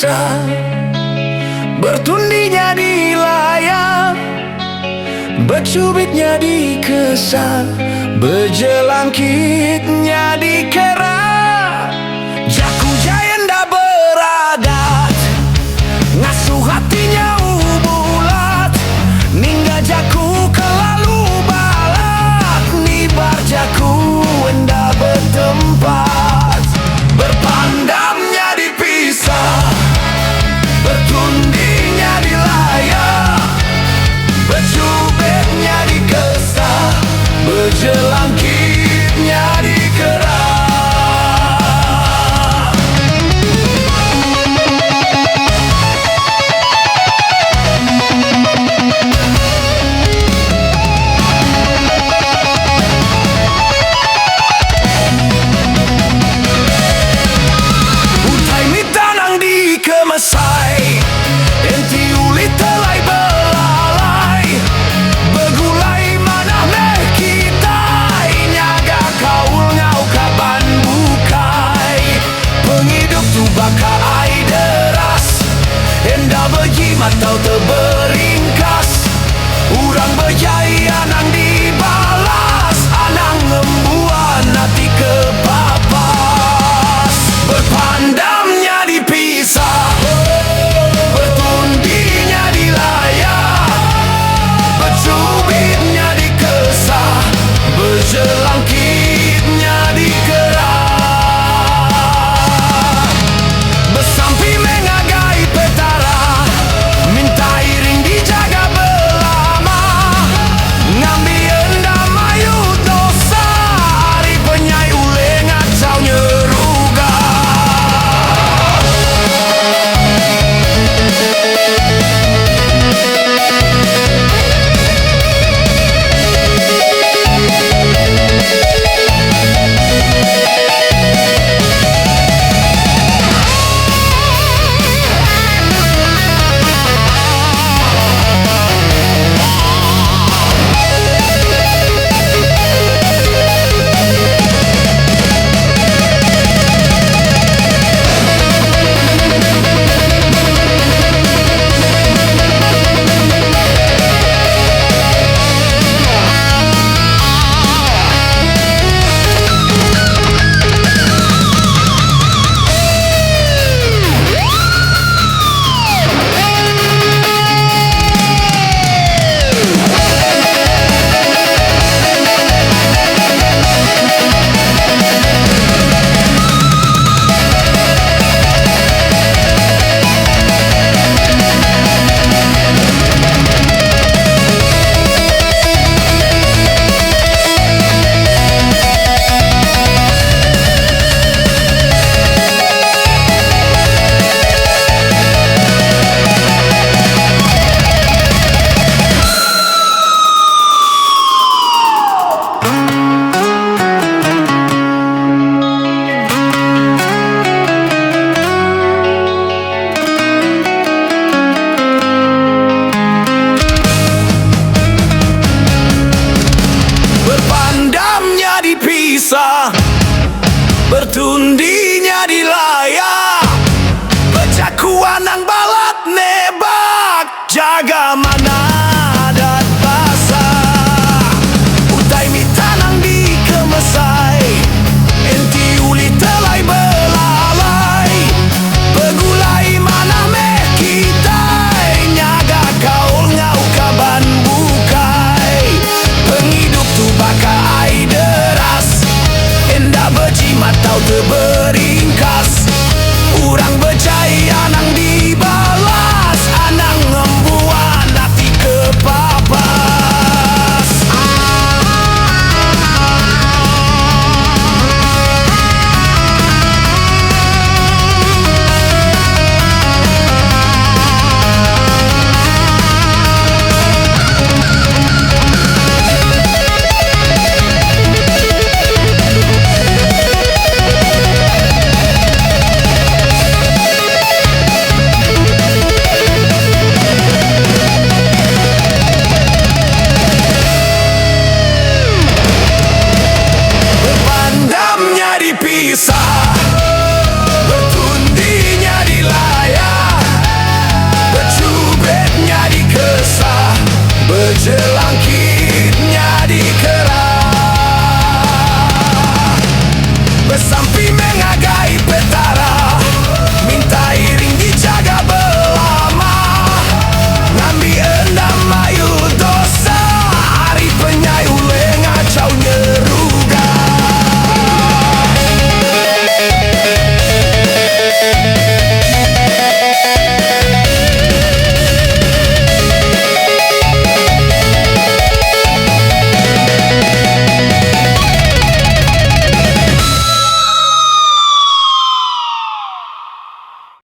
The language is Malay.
dipisah, bertundinya di layar, bercubitnya di kesal, berjelangkitnya di kera. Jaku jayenda beradat, ngasuh hatinya ubulat, ningga jaku kelalu balat, nibar jaku enda bertempat. Berpandamnya dipisah, bertundingnya di layar, bercubitnya di kesah, berjelangkitnya di kera. Mesai, enti uli telai belalai, begulai manah meh kita, nyaga kaul ngau kaban bukai, penghidup tu baka ai deras, enda berjimat tau terberingkas, urang berjaya nang dibalas, anang ngembuan hati kepapas. Berpandamnya dipisah, berjelangkitnya di kera. Bersampi mengagai petara, minta iring dijaga belama, ngambil endam mayut dosa, hari penyai ule ngacau nyeruga. Berpandamnya dipisah, bertundinya di layar, berjakuan nang bala.